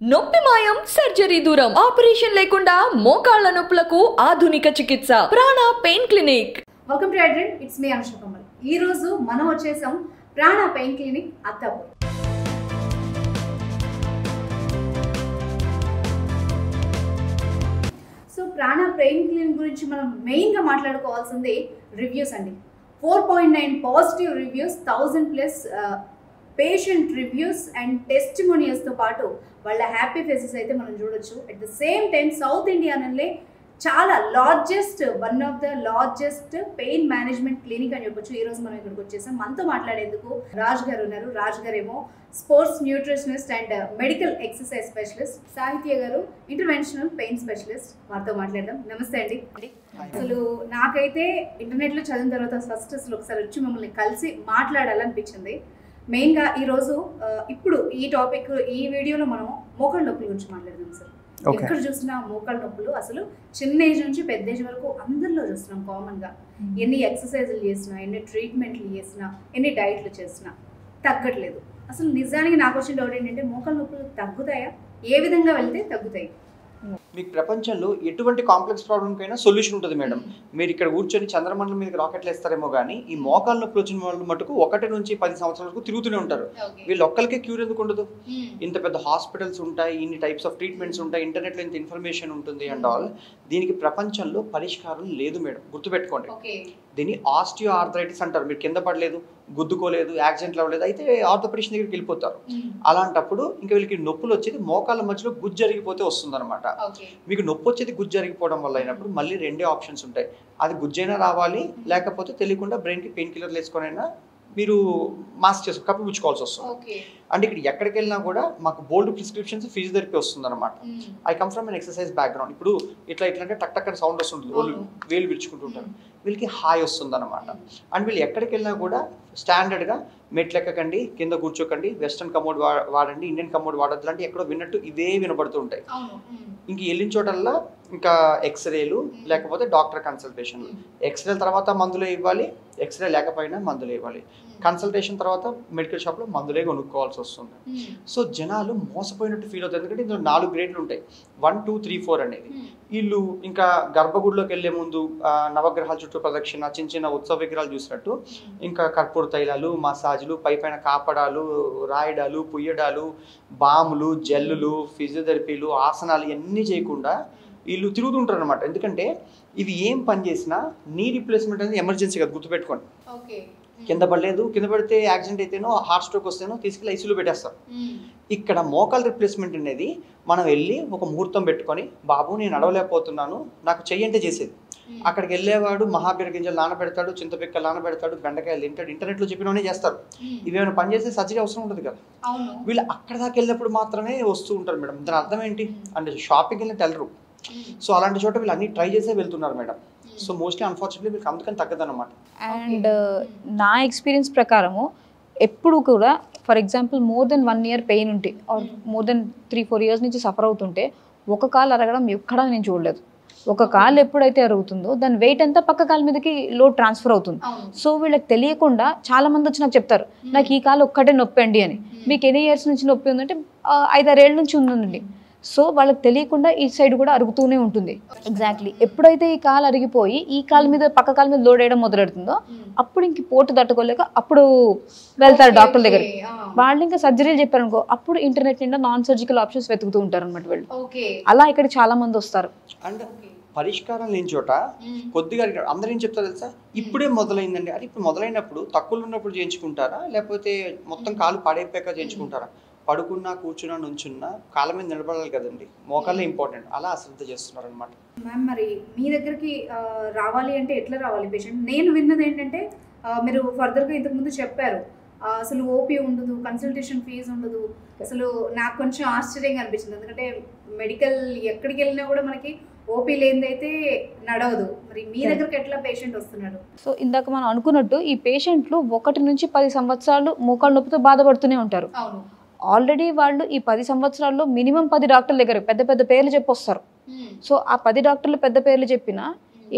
నొప్పి మాయం సర్జరీ దూరం ఆపరేషన్ లేకుండా మోకాళ్ల నొప్పులకు ఆధునిక చికిత్స Prana pain clinic. Welcome to అడ్రెంట్, ఇట్స్ మీ అనుష కమల్. ఈ రోజు మనం వచ్చేసాం Prana pain clinic Attapur. So Prana pain clinic గురించి మనం మెయిన్గా మాట్లాడుకోవాల్సింది రివ్యూస్ అండి. 4.9 positive reviews, 1000+ patient reviews and టెస్టిమోనియల్స్తో పాటు వాళ్ళ హ్యాపీ ఫేసెస్ అయితే మనం చూడొచ్చు. At the same time south ఇండియానల్లే చాలా one of the largest pain management clinic అని చెప్పొచ్చు. ఈరోజు మనం ఇక్కడికి వచ్చేసాం. మనతో మాట్లాడేందుకు రాజ్ గారు ఉన్నారు. రాజ్ గారు ఏమో sports nutritionist and medical exercise specialist, సాహిత్య గారు ఇంటర్వెన్షనల్ పెయిన్ స్పెషలిస్ట్. వారితో మాట్లాడదాం. నమస్తే అండి. అసలు నాకైతే ఇంటర్నెట్లో చదివిన తర్వాత ఫస్ట్ అసలు ఒకసారి వచ్చి మమ్మల్ని కలిసి మాట్లాడాలనిపించింది. మెయిన్గా ఈరోజు ఇప్పుడు ఈ టాపిక్ ఈ వీడియోలో మనం మోకాళ్ళ నొప్పుల గురించి మాట్లాడదాం సార్. ఎక్కడ చూసినా మోకాళ్ళ నొప్పులు అసలు చిన్న ఏజ్ నుంచి పెద్ద ఏజ్ వరకు అందరిలో చూస్తున్నాం కామన్గా. ఎన్ని ఎక్సర్సైజులు చేసినా, ఎన్ని ట్రీట్మెంట్లు చేసినా, ఎన్ని డైట్లు చేసినా తగ్గట్లేదు. అసలు నిజానికి నాకు వచ్చిన డౌట్ ఏంటంటే మోకాళ్ళ నొప్పులు తగ్గుతాయా? ఏ విధంగా వెళ్తే తగ్గుతాయి? మీకు ప్రపంచంలో ఎటువంటి కాంప్లెక్స్ ప్రాబ్లంకైనా సొల్యూషన్ ఉంటుంది మేడం. మీరు ఇక్కడ కూర్చొని చంద్రమండలం మీదకి రాకెట్లు వేస్తారేమో కానీ ఈ మోకాళ్ళ నొప్పులు వచ్చిన వాళ్ళు మటుకు 1 నుంచి 10 సంవత్సరాల వరకు తిరుగుతూనే ఉంటారు. వీళ్ళు ఒక్కరికే క్యూర్ ఎందుకు ఉండదు? ఇంత పెద్ద హాస్పిటల్స్ ఉంటాయి, ఇన్ని టైప్స్ ఆఫ్ ట్రీట్మెంట్స్ ఉంటాయి, ఇంటర్నెట్లో ఇంత ఇన్ఫర్మేషన్ ఉంటుంది అండ్ ఆల్. దీనికి ప్రపంచంలో పరిష్కారం లేదు మేడం, గుర్తుపెట్టుకోండి. దీన్ని ఆస్టియో ఆర్థరైటిస్ అంటారు. మీరు కింద పడలేదు, గుద్దుకోలేదు, యాక్సిడెంట్లు అవ్వలేదు, అయితే ఆర్థోపెడిషన్ దగ్గరికి వెళ్ళిపోతారు. అలాంటప్పుడు ఇంకా వీళ్ళకి నొప్పులు వచ్చేది మోకాళ్ళ మధ్యలో గుజ్జు జరిగిపోతే వస్తుంది అనమాట. మీకు నొప్పి వచ్చేది గుజ్జు జరిగిపోవడం వల్ల అయినప్పుడు మళ్ళీ 2 ఆప్షన్స్ ఉంటాయి. అది గుజ్జైనా రావాలి, లేకపోతే తెలియకుండా బ్రెయిన్కి పెయిన్ కిల్లర్లు వేసుకొనైనా మీరు మాస్క్ చేసి కప్పి పుచ్చుకోవాల్సి వస్తుంది. అంటే ఇక్కడ ఎక్కడికి వెళ్ళినా కూడా మాకు బోల్డ్ ప్రిస్క్రిప్షన్స్ ఫిజియోథెరపీ వస్తుంది అనమాట. I come from an exercise background. ఇప్పుడు ఇట్లా అంటే టక్ టక్ అని సౌండ్ వస్తుంటుంది, వేలు విరుచుకుంటుంటారు, వీళ్ళకి హాయ్ వస్తుంది అనమాట. అండ్ వీళ్ళు ఎక్కడికి వెళ్ళినా కూడా స్టాండర్డ్గా మెట్లు ఎక్కకండి, కింద కూర్చోకండి, వెస్ట్రన్ కమోడ్ వాడండి, ఇండియన్ కమోడ్ వాడద్దు లాంటి ఎక్కడో విన్నట్టు ఇవే వినబడుతూ ఉంటాయి. ఇంక వెళ్ళిన చోటల్లా ఇంకా ఎక్స్రేలు లేకపోతే డాక్టర్ కన్సల్టేషన్లు. ఎక్స్రేల తర్వాత మందులే ఇవ్వాలి, ఎక్స్రే లేకపోయినా మందులే ఇవ్వాలి. కన్సల్టేషన్ తర్వాత మెడికల్ షాప్లో మందులే కొనుక్కోవాల్సి వస్తుంది. సో జనాలు మోసపోయినట్టు ఫీల్ అవుతారు. ఎందుకంటే ఇందులో 4 గ్రేడ్లు ఉంటాయి, 1, 2, 3, 4 అనేది. వీళ్ళు ఇంకా గర్భగుడిలోకి వెళ్ళే ముందు నవగ్రహాల చుట్టూ ప్రదక్షిణ, చిన్న ఉత్సవ విగ్రహాలు చూసినట్టు ఇంకా కర్పూర తైలాలు, మసాజులు, పైపైన కాపడాలు, రాయడాలు, పుయ్యడాలు, బాములు, జెల్లులు, ఫిజియోథెరపీలు, ఆసనాలు ఇవన్నీ చేయకుండా వీళ్ళు తిరుగుతుంటారు అనమాట. ఎందుకంటే ఇవి ఏం పని చేసినా నీ రీప్లేస్మెంట్ అనేది ఎమర్జెన్సీ కదా, గుర్తుపెట్టుకోండి. కింద పడలేదు, కింద పడితే యాక్సిడెంట్ అయితేనో హార్ట్ స్ట్రోక్ వస్తేనో తీసుకెళ్ళి ఐసీయూలో పెట్టేస్తారు. ఇక్కడ మోకాల్ రిప్లేస్మెంట్ అనేది మనం వెళ్ళి ఒక ముహూర్తం పెట్టుకొని, బాబు నేను నడవలేకపోతున్నాను నాకు చెయ్యంటే చేసేది. అక్కడికి వెళ్ళేవాడు మహాబీర గింజలు నానబెడతాడు, చింతపిక్కలు నానబెడతాడు, బెండకాయలు తింటాడు, ఇంటర్నెట్లో చెప్పినవన్నీ చేస్తారు. ఇవేమైనా పని చేస్తే సర్జరీ అవసరం ఉంటుంది కదా. వీళ్ళు అక్కడ దాకా వెళ్ళినప్పుడు మాత్రమే వస్తూ ఉంటారు మేడం. దాని అర్థం ఏంటి అంటే షాపింగ్ వెళ్ళినట్టు వెళ్ళరు. సో అలాంటి చోట వీళ్ళు అన్ని ట్రై చేసే వెళ్తున్నారు మేడం. సో మోస్ట్లీ అన్ఫార్చునేట్లీ వీళ్ళకి అందుకని తగ్గదన్నమాట. అండ్ నా ఎక్స్పీరియన్స్ ప్రకారము ఎప్పుడు కూడా for example more than 1 year pain ఉంటే ఆర్ మోర్ దెన్ 3-4 years నుంచి సఫర్ అవుతుంటే ఒక కాలు అరగడం ఎక్కడా నేను చూడలేదు. ఒక కాలు ఎప్పుడైతే అరుగుతుందో దాని వెయిట్ అంతా పక్క కాలు మీదకి లోడ్ ట్రాన్స్ఫర్ అవుతుంది. సో వీళ్ళకి తెలియకుండా చాలా మంది వచ్చి నాకు చెప్తారు, నాకు ఈ కాలు ఒక్కటే నొప్పి అండి అని. మీకు ఎన్ని ఇయర్స్ నుంచి నొప్పి ఉందంటే 5-6 ఏళ్ళ నుంచి ఉందండి. సో వాళ్ళకి తెలియకుండా ఈ సైడ్ కూడా అరుగుతూనే ఉంటుంది. ఎగ్జాక్ట్లీ ఎప్పుడైతే ఈ కాలు అరిగిపోయి ఈ కాలు మీద పక్క కాలు మీద లోడ్ వేయడం మొదలెడుతుందో అప్పుడు ఇంక పోటు తట్టుకోలేక అప్పుడు వెళ్తారు డాక్టర్ దగ్గరికి. వాళ్ళు ఇంకా సర్జరీలు చెప్పారనుకో అప్పుడు ఇంటర్నెట్ నిండా నాన్ సర్జికల్ ఆప్షన్స్ వెతుకుతూ ఉంటారు అనమాట వాళ్ళు. అలా ఇక్కడ చాలా మంది వస్తారు. అండ్ పరిష్కారం లేని చోట కొద్దిగా అందరూ ఏం చెప్తారు తెలుసా, ఇప్పుడే మొదలైందండి. అది ఇప్పుడు మొదలైనప్పుడు తక్కువలో ఉన్నప్పుడు చేయించుకుంటారా, లేకపోతే మొత్తం కాలు పాడైపోయాక చేయించుకుంటారా? పడుకున్నా, కూర్చున్నా, నుంచున్నా కాళ్ళ మీద నిలబడాలి కదండి. మోకాళ్ళే ఇంపార్టెంట్. అలా అశ్రద్ధ చేస్తున్నారు అనమాట. మ్యామ్, మరి మీ దగ్గరికి రావాలి అంటే ఎట్లా రావాలి పేషెంట్? నేను విన్నది ఏంటంటే మీరు ఫర్దర్గా ఇంతకుముందు చెప్పారు అసలు ఓపీ ఉండదు, కన్సల్టేషన్ ఫీజు ఉండదు. అసలు నాకు కొంచెం ఆశ్చర్యంగా అనిపించింది. ఎందుకంటే మెడికల్ ఎక్కడికి వెళ్ళినా కూడా మనకి ఓపీ లేనిదైతే నడవదు. మరి మీ దగ్గరికి ఎట్లా పేషెంట్ వస్తున్నాడు? సో ఇందాక మనం అనుకున్నట్టు ఈ పేషెంట్లు 1 నుంచి 10 సంవత్సరాలు మోకాళ్ళ నొప్పితో బాధపడుతూనే ఉంటారు. ఆల్రెడీ వాళ్ళు ఈ 10 సంవత్సరాల్లో మినిమం 10 డాక్టర్ల దగ్గర పెద్ద పెద్ద పేర్లు చెప్పొస్తారు. సో ఆ 10 డాక్టర్లు పెద్ద పేర్లు చెప్పినా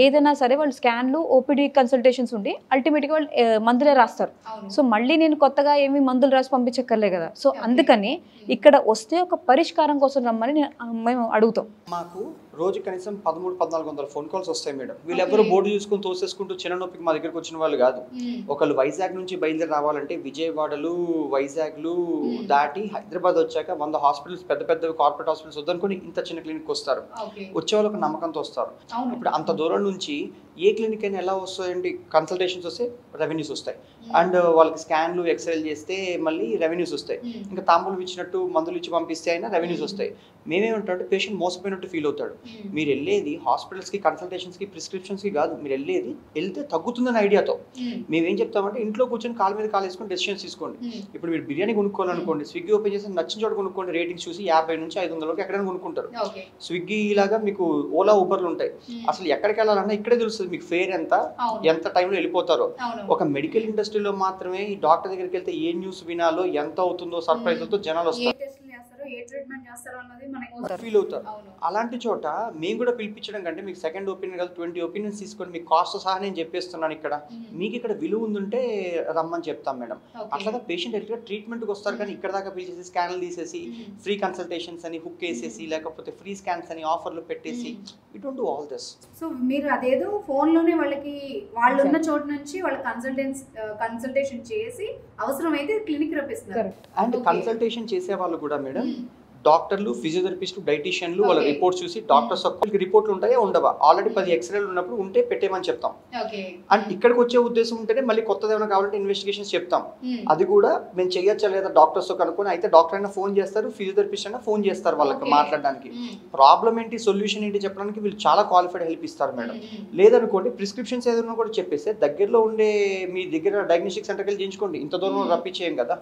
ఏదైనా సరే వాళ్ళు స్కాన్లు ఓపీడీ కన్సల్టేషన్స్ ఉండి అల్టిమేట్గా వాళ్ళు మందులే రాస్తారు. సో మళ్ళీ నేను కొత్తగా ఏమి మందులు రాసి పంపించక్కర్లే కదా. సో అందుకని ఇక్కడ వస్తే ఒక పరిష్కారం కోసం రమ్మని మేము అడుగుతాం. మాకు రోజు కనీసం 1300-1400 ఫోన్ కాల్స్ వస్తాయి మేడం. వీళ్ళెవరూ బోర్డు చూసుకుని తోసేసుకుంటూ చిన్న నొప్పికి మా దగ్గరకు వచ్చిన వాళ్ళు కాదు. ఒకళ్ళు వైజాగ్ నుంచి బయలుదేరి రావాలంటే విజయవాడలు వైజాగ్లు దాటి హైదరాబాద్ వచ్చాక 100 హాస్పిటల్స్ పెద్ద పెద్ద కార్పొరేట్ హాస్పిటల్స్ వద్దనుకుని ఇంత చిన్న క్లినిక్ వస్తారు. వచ్చే వాళ్ళు ఒక నమ్మకంతో వస్తారు. ఇప్పుడు అంత దూరం నుంచి ఏ క్లినిక్ అయినా ఎలా వస్తాయండి? కన్సల్టేషన్స్ వస్తే రెవెన్యూస్ వస్తాయి, అండ్ వాళ్ళకి స్కాన్లు ఎక్స్రేలు చేస్తే మళ్ళీ రెవెన్యూస్ వస్తాయి, ఇంకా తాంబూలు ఇచ్చినట్టు మందులు ఇచ్చి పంపిస్తే అయినా రెవెన్యూస్ వస్తాయి. మేమేమంటే పేషెంట్ మోసపోయినట్టు ఫీల్ అవుతాడు. మీరు వెళ్ళేది హాస్పిటల్స్కి కన్సల్టేషన్స్కి ప్రిస్క్రిప్షన్స్కి కాదు, మీరు వెళ్తే తగ్గుతుందని ఐడియాతో. మేమేం చెప్తామంటే ఇంట్లో కూర్చొని కాలు మీద కాలు వేసుకొని డెసిషన్స్ తీసుకోండి. ఇప్పుడు మీరు బిర్యానీ కొనుక్కోవాలనుకోండి, స్విగ్గీ ఓపెన్ చేసి నచ్చిన చోట కొనుక్కోండి, రేటింగ్స్ చూసి 50 నుంచి 500 వరకు ఎక్కడైనా కొనుక్కుంటారు. స్విగ్గీ లాగా మీకు ఓలా ఊబర్లు ఉంటాయి. అసలు ఎక్కడికి వెళ్ళాలన్నా ఇక్కడే తెలుస్తుంది మీకు ఫేర్ ఎంత టైంలో వెళ్ళిపోతారో. ఒక మెడికల్ ఇండస్ట్రీలో మాత్రమే ఈ డాక్టర్ దగ్గరికి వెళ్తే ఏ న్యూస్ వినాలో, ఎంత అవుతుందో సర్ప్రైజ్ అవుతుందో జనాలు వస్తారు, ఫీల్ అవుతారు. అలాంటి చోట మేము కూడా పిలిపించడం కంటే మీకు సెకండ్ ఒపీనియన్ కాదు 20 ఒపీనియన్స్ తీసుకొని మీకు కాస్ట్ సహా నేను చెప్పేస్తున్నాను. ఇక్కడ మీకు ఇక్కడ విలువ ఉందంటే రమ్మని చెప్తాం మేడం. అట్లాగా పేషెంట్ ఎట్లా ట్రీట్మెంట్కి వస్తారు, కానీ ఇక్కడ దాకా పిలిచేసి స్కాన్లు తీసేసి ఫ్రీ కన్సల్టేషన్స్ అని హుక్ వేసేసి లేకపోతే ఫ్రీ స్కాన్స్ అని ఆఫర్లు పెట్టేసి we don't do all this. So మీరు అదేదో ఫోన్లోనే వాళ్ళకి వాళ్ళు ఉన్న చోట నుంచి వాళ్ళ కన్సల్టేషన్ చేసి అవసరమైతే క్లినిక్ రప్పిస్తున్నారు. అండ్ కన్సల్టేషన్ చేసే వాళ్ళు కూడా మేడం డాక్టర్లు, ఫిజియోథెరపిస్టులు, డైటీషియన్లు వాళ్ళ రిపోర్ట్స్ చూసి డాక్టర్స్ ఒక్కరికి రిపోర్ట్లు ఉంటాయా ఉండవా, ఆల్రెడీ 10 ఎక్స్రేలు ఉన్నప్పుడు ఉంటే పెట్టేమని చెప్తాం. అండ్ ఇక్కడికి వచ్చే ఉద్దేశం ఉంటేనే మళ్ళీ కొత్తది ఏమైనా కావాలంటే ఇన్వెస్టిగేషన్స్ చెప్తాం. అది కూడా మేము చేయొచ్చా లేదా డాక్టర్స్తో కనుక్కొని, అయితే డాక్టర్ అయినా ఫోన్ చేస్తారు, ఫిజియోథెరపిస్ట్ అయినా ఫోన్ చేస్తారు వాళ్ళకి మాట్లాడడానికి. ప్రాబ్లం ఏంటి, సొల్యూషన్ ఏంటి చెప్పడానికి వీళ్ళు చాలా క్వాలిఫైడ్ హెల్ప్ ఇస్తారు మేడం. లేదనుకోండి ప్రిస్క్రిప్షన్స్ ఏదైనా కూడా చెప్పేస్తే దగ్గరలో ఉండే మీ దగ్గర డయాగ్నోస్టిక్ సెంటర్కి వెళ్ళి చేయించుకోండి. ఇంత దూరం రప్పించేయం కదా,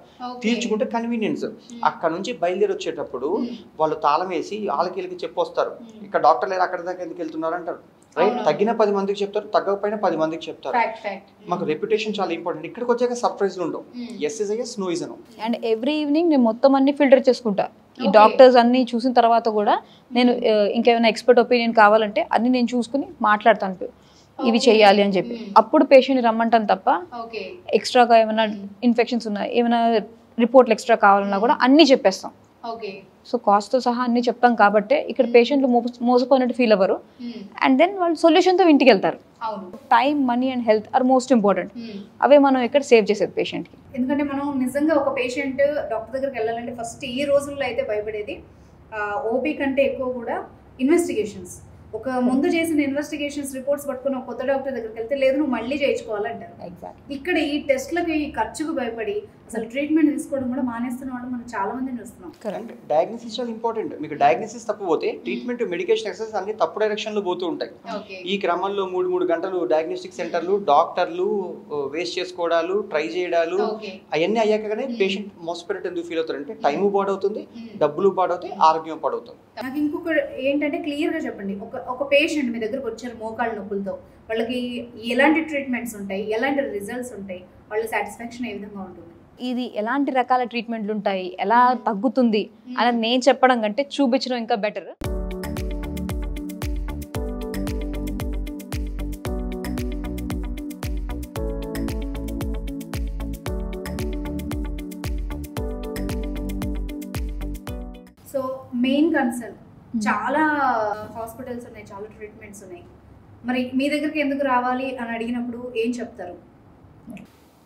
తీర్చుకుంటే కన్వీనియన్స్. అక్కడ నుంచి బయలుదేరి వచ్చేటప్పుడు వాళ్ళు తాళం వేసి వాళ్ళకి చెప్పొస్తారు, ఇక్కడ డాక్టర్ లేరు అక్కడ దాకా ఎందుకు వెళ్తున్నారు అంటారు. రైట్, తగ్గిన 10 మందికి చెప్తారు, తగ్గకపోయినా 10 మందికి చెప్తారు. మాకు రెప్యుటేషన్ చాలా ఇంపార్టెంట్. ఇక్కడికి వచ్చాక సర్ప్రైజ్లు ఉండవు. Yes is yes, no is no. And every evening నేను మొత్తం అన్ని ఫిల్టర్ చేసుకుంటా. ఈ డాక్టర్స్ అన్ని చూసిన తర్వాత కూడా నేను ఇంకేమైనా ఎక్స్పర్ట్ ఒపీనియన్ కావాలంటే అన్ని నేను చూసుకుని మాట్లాడతాను, ఇవి చేయాలి అని చెప్పి. అప్పుడు పేషెంట్ రమ్మంటాను తప్ప ఎక్స్ట్రాగా ఏమైనా ఇన్ఫెక్షన్స్ ఉన్నా, ఏమైనా రిపోర్ట్లు ఎక్స్ట్రా కావాలన్నా కూడా అన్నీ చెప్పేస్తాం. సో కాస్ట్తో సహా అన్ని చెప్తాం కాబట్టి ఇక్కడ పేషెంట్లు మోసపోయినట్టు ఫీల్ అవ్వరు. అండ్ దెన్ వాళ్ళు సొల్యూషన్తో ఇంటికి వెళ్తారు. Time, money and health are most important. అవే మనం ఇక్కడ సేవ్ చేసేది పేషెంట్కి. ఎందుకంటే మనం నిజంగా ఒక పేషెంట్ డాక్టర్ దగ్గరికి వెళ్ళాలంటే ఫస్ట్ ఈ రోజుల్లో అయితే భయపడేది ఓపీ కంటే ఎక్కువ కూడా ఇన్వెస్టిగేషన్స్. ఒక ముందు చేసిన ఇన్వెస్టిగేషన్స్ రిపోర్ట్స్ పట్టుకుని ఒక కొత్త డాక్టర్ దగ్గరికి వెళ్తే లేదు నువ్వు మళ్ళీ చేయించుకోవాలంటారు. ఇక్కడ ఈ టెస్ట్లకి ఈ ఖర్చుకు భయపడి అసలు ట్రీట్మెంట్ తీసుకోవడం కూడా మానేస్తున్న వాళ్ళు మనం చాలా మందిని చూస్తున్నాం. డయాగ్నోసిస్ చాలా ఇంపార్టెంట్. మీకు డయాగ్నోసిస్ తప్పిపోతే ట్రీట్మెంట్, మెడికేషన్, ఎక్సర్సైజ్ అన్ని తప్పు డైరెక్షన్లో పోతూ ఉంటాయి. ఈ క్రమంలో 3 గంటలు డయాగ్నోస్టిక్ సెంటర్లు, డాక్టర్లు వేస్ట్ చేసుకోవడాలు, ట్రై చేయడాలు అవన్నీ అయ్యాకనే పేషెంట్ మోసపోయినట్టు ఎందుకు ఫీల్ అవుతారంటే టైము పాడవుతుంది, డబ్బులు పాడవుతాయి, ఆరోగ్యం పాడవుతుంది. నాకు ఇంకొక ఏంటంటే క్లియర్గా చెప్పండి, ఒక పేషెంట్ మీ దగ్గరకు వచ్చారు మోకాళ్ళ నొప్పులతో, వాళ్ళకి ఎలాంటి ట్రీట్మెంట్స్ ఉంటాయి, ఎలాంటి రిజల్ట్స్ ఉంటాయి, వాళ్ళ సాటిస్ఫాక్షన్ ఏ విధంగా ఉంటుంది? ఇది ఎలాంటి రకాల ట్రీట్మెంట్లు ఉంటాయి, ఎలా తగ్గుతుంది అనేది నేను చెప్పడం కంటే చూపించడం ఇంకా బెటర్. సో మెయిన్ కన్సర్న్ చాలా హాస్పిటల్స్ ఉన్నాయి, చాలా ట్రీట్మెంట్స్ ఉన్నాయి, మరి మీ దగ్గరికి ఎందుకు రావాలి అని అడిగినప్పుడు ఏం చెప్తారు?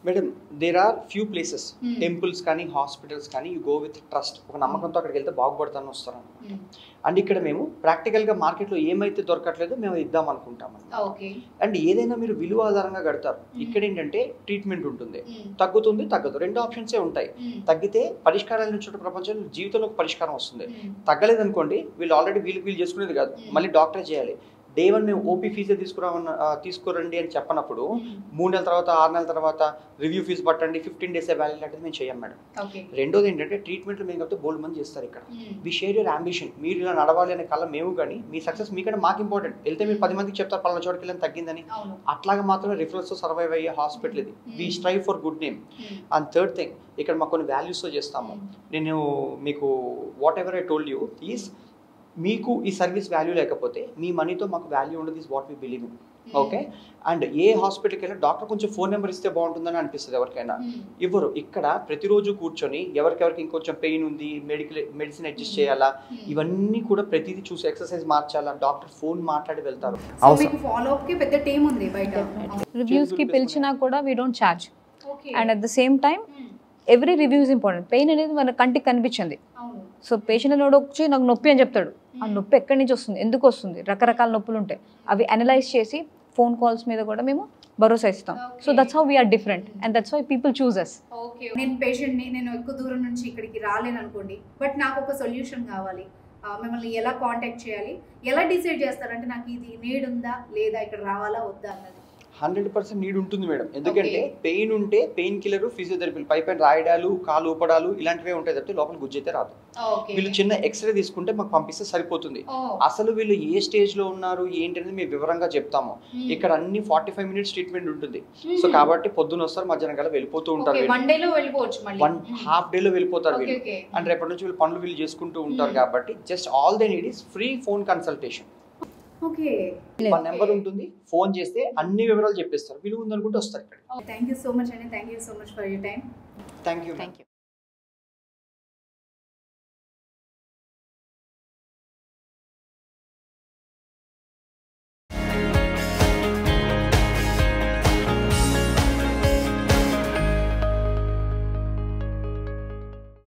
Madam, there are few places, temples కానీ హాస్పిటల్స్ కానీ యూ గో విత్ ట్రస్ట్, ఒక నమ్మకంతో అక్కడికి వెళ్తే బాగుపడతాను వస్తాను. అండ్ ఇక్కడ మేము ప్రాక్టికల్గా మార్కెట్లో ఏమైతే దొరకట్లేదో మేము ఇద్దాం అనుకుంటాం. అండ్ ఏదైనా మీరు విలువ ఆధారంగా కడతారు. ఇక్కడ ఏంటంటే ట్రీట్మెంట్ ఉంటుంది, తగ్గుతుంది, తగ్గదు, 2 ఆప్షన్సే ఉంటాయి. తగ్గితే పరిష్కారాల నుంచి ప్రపంచంలో జీవితంలో ఒక పరిష్కారం వస్తుంది. తగ్గలేదనుకోండి వీళ్ళు ఆల్రెడీ వీళ్ళు చేసుకునేది కాదు, మళ్ళీ డాక్టరే చేయాలి. డే 1 మేము ఓపీ ఫీజే తీసుకోరండి అని చెప్పనప్పుడు 3 నెలల తర్వాత, 6 నెలల తర్వాత రివ్యూ ఫీజు పట్టండి, 15 days వ్యాలిడ్ లాంటిది మేము చేయం మేడం. రెండోది ఏంటంటే ట్రీట్మెంట్లు మేము కాబట్టి బోల్డ్ మంది చేస్తారు. ఇక్కడ వి షేర్ యువర్ అంబిషన్, మీరు ఇలా నడవాలి అనే కళ మేము, కానీ మీ సక్సెస్ మీకంటే మాకు ఇంపార్టెంట్. వెళ్తే మీరు 10 మందికి చెప్తారు పలానా చోటుకి వెళ్ళని తగ్గిందని, అట్లాగా మాత్రమే రిఫరెన్స్తో సర్వైవ్ అయ్యే హాస్పిటల్ ఇది. We strive for good name. And third thing, ఇక్కడ మాకు కొన్ని వాల్యూస్తో చేస్తాము. నేను మీకు whatever I told you is, మీకు ఈ సర్వీస్ వాల్యూ లేకపోతే మీ మనీతో మాకు వాల్యూ ఉండదు, is what we believe in. Okay. And ఏ హాస్పిటల్కి వెళ్ళినా డాక్టర్ కొంచెం ఫోన్ నెంబర్ ఇస్తే బాగుంటుందని అనిపిస్తుంది ఎవరికైనా. ఇవ్వరు. ఇక్కడ ప్రతిరోజు కూర్చొని ఎవరికెవరికి ఇంకొంచెం పెయిన్ ఉంది, మెడిసిన్ అడ్జస్ట్ చేయాలా, ఇవన్నీ కూడా ప్రతిదీ చూసి ఎక్సర్సైజ్ మార్చాలా, డాక్టర్ ఫోన్ మాట్లాడి వెళ్తారు. ఫాలో అప్ కి పెద్ద టీమ్ ఉంది బయట. రివ్యూస్ కి పిలిచినా కూడా we don't charge. And at the same time every review is important. Pain అనేది మన కంటికి కనిపించింది. సో పేషెంట్ నోడు వచ్చి నాకు నొప్పి అని చెప్తాడు. ఆ నొప్పి ఎక్కడి నుంచి వస్తుంది, ఎందుకు వస్తుంది, రకరకాల నొప్పులు ఉంటాయి. అవి అనలైజ్ చేసి ఫోన్ కాల్స్ మీద కూడా మేము భరోసా ఇస్తాం. So that's how we're different and that's why people choose us. Okay, నేను పేషెంట్ని నేను ఎక్కువ దూరం నుంచి ఇక్కడికి రాలేను అనుకోండి, బట్ నాకు ఒక సొల్యూషన్ కావాలి, మిమ్మల్ని ఎలా కాంటాక్ట్ చేయాలి, ఎలా డిసైడ్ చేస్తారంటే నాకు ఇది నీడ్ ఉందా లేదా, ఇక్కడ రావాలా వద్దా అన్నది? 100% నీడ్ ఉంటుంది మేడం. ఎందుకంటే పెయిన్ ఉంటే పెయిన్ కిల్లర్, ఫిజియోథెరపీలు, పైపైన రాయడాలు, కాలు ఊపడాలు ఇలాంటివే ఉంటాయి తప్పితే లోపల గుజ్జు అయితే రాదు. వీళ్ళు చిన్న ఎక్స్రే తీసుకుంటే మాకు పంపిస్తే సరిపోతుంది. అసలు వీళ్ళు ఏ స్టేజ్ లో ఉన్నారు ఏంటి అనేది మేము వివరంగా చెప్తాము. ఇక్కడ అన్ని 45 మినిట్స్ ట్రీట్మెంట్ ఉంటుంది. సో కాబట్టి పొద్దున వస్తారు, మధ్యాహ్నం కల్లా వెళ్ళిపోతూ ఉంటారు. వన్ హాఫ్ డే లో వెళ్ళిపోతారు వీళ్ళు. అండ్ రేపటి నుంచి వీళ్ళు పనులు వీళ్ళు చేసుకుంటూ ఉంటారు. కాబట్టి just all they need is free phone consultation. మా నెంబర్ ఉంటుంది, ఫోన్ చేస్తే అన్ని వివరాలు చెప్పేస్తారు. వీళ్ళు ఉందనుకుంటే వస్తారు ఇక్కడ. థ్యాంక్ యూ సో మచ్ అండి. Thank you so much for your time. Thank you.